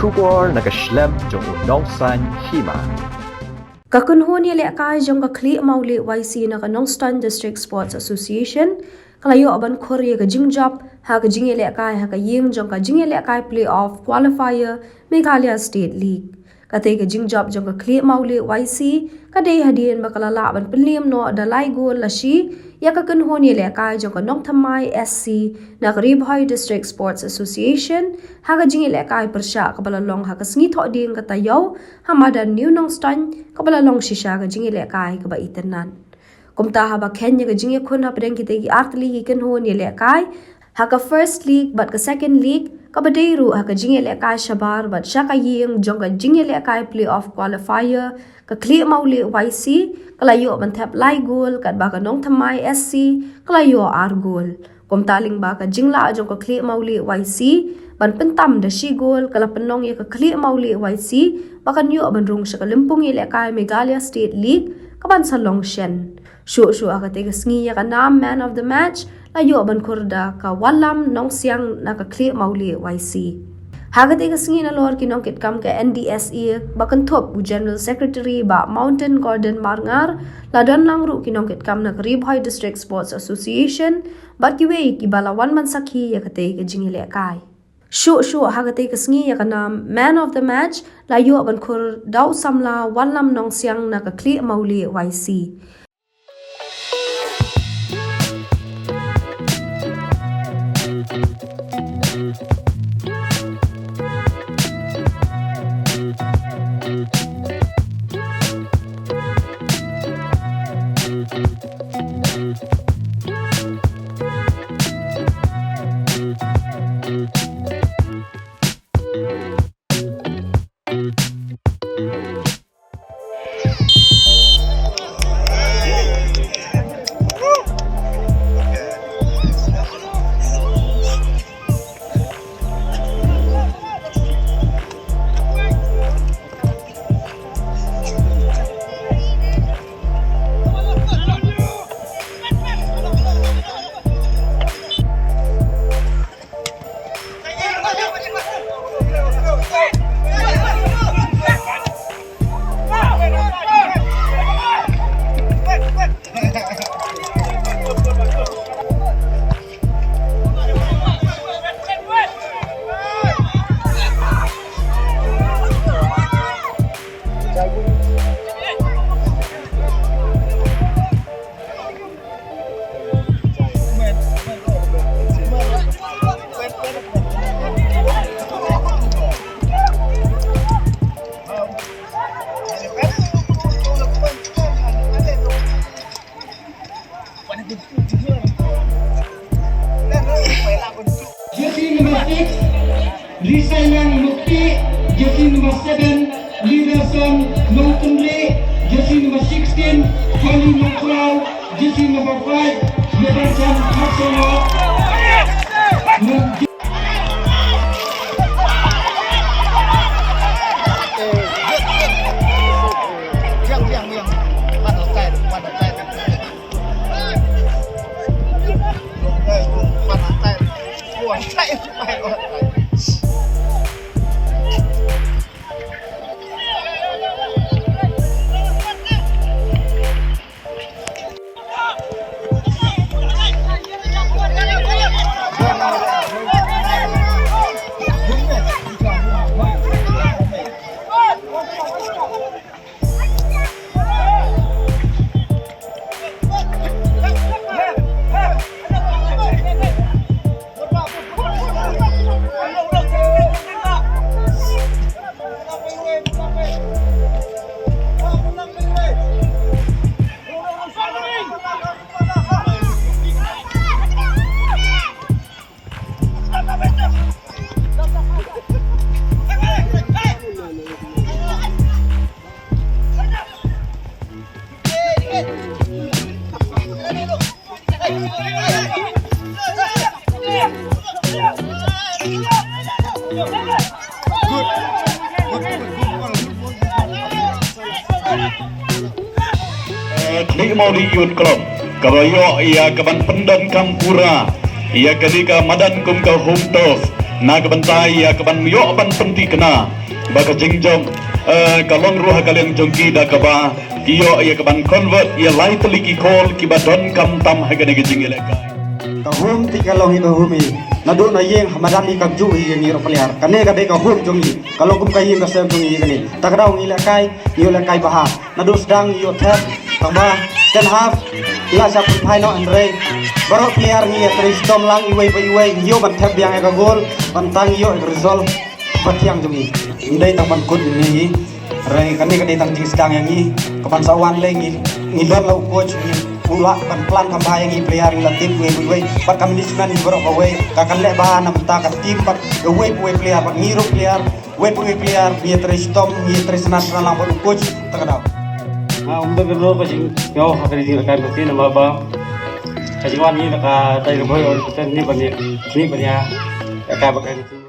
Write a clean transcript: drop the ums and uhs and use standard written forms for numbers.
Shubor nakaslem jong Nongthymmai Hima. Kakunhon ni lekai jong ka Khliehmawlieh YC na ka Nongthymmai District Sports Association kalayo aban khori ka jingjap ha ka jinge lekai ha ka Ïing jong ka jinge lekai playoff qualifier Meghalaya State League. Katay ka jingjap jong ka Khliehmawlieh YC kaday hadian makalala aban penliam no dalai gol lashi ya kakunhon ni lekai jong ka Nongthymmai SC na ka Khyrwit District Sports Association ha ka jinge lekai persya kabalalong ha ka sngi tho ding ka tayaw hamadan new Nongthymmai kabalalong shisha ka jinge lekai ka baitanan. Kumta ha ba Kenya ka jinge khun ha padang kita gi artli gi kanhon ni lekai ha ka first league but ka second league kabadeiru ha ka jinge lekai shabar but shaka Ïing jong ka jinge lekai playoff qualifier ka Khliehmawlieh YC kalayo ban thap lai gol kat ba ka Nongthymmai SC kalayo ar gol kumtaling ba ka jingla jong ka Khliehmawlieh YC ban pentam da shi gol kala penong ya ka Khliehmawlieh YC bakan yo ban rung sa kalimpung lekai Meghalaya State League kaban sa Longshen shu ka tega sngi ya ka nam man of the match layo ban kurda ka walam nongsiang na ka Khliehmawlieh YC. Hagate ka sngi na lor kinongkit kam ka NDSE bakan top bu General Secretary ba Mountain Gordon Marngar ladon langru kinongkit kam na ka Khyrwit District Sports Association bat kiwe ki balawan man sakhi ya kate ka jingile kai. Shu hagate ka sngi ya ka nam man of the match layo ban kur daw samla walam nongsiang na ka Khliehmawlieh YC. Jersey number 6, Risayang Mukti. Jersey number 7, Leaderson Nongthymmai. Jersey number 16, Tony Nongthymmai. Jersey number 5, Leaderson Hasono. Khliehmawlieh Youth Club kabayo ia kaban pendan kampura ia ketika madan kum ka home toss na kebantai ya keban myo ban penting kena baka jingjong kalong ruha kalian jongki da kaba kiyo ya keban convert ya lai teliki call kibadon kam tam hagane gejing eleka kahum tikalong iba humi nadu na Ïing hamadani kabju hi ni ropaliar kane ka de kahum jongi kalau kum kai Ïing ka sem jongi kane takrau ni lekai ni lekai baha nadu sedang yo tap tamba stand half ila sa pun phai no andre baro player ni tristom lang iwe yo ban tap yang ka gol bantang yo result batiang jongi indai tang ban kod ni rai kane ka de tang jing sedang yang ni kapan sawan le ni lor lau coach ni pula ban plan kambay yang player ni latip we pat kami di sana ni baro ka we kakan le ba na ta ka team pat we player pat ngiro player we player ni tristom ni national lang baro coach takadaw untuk berdoa pasing yo hari ini akan mesti nama ba kajian ni nak tahu boy orang kita ni banyak akan pakai itu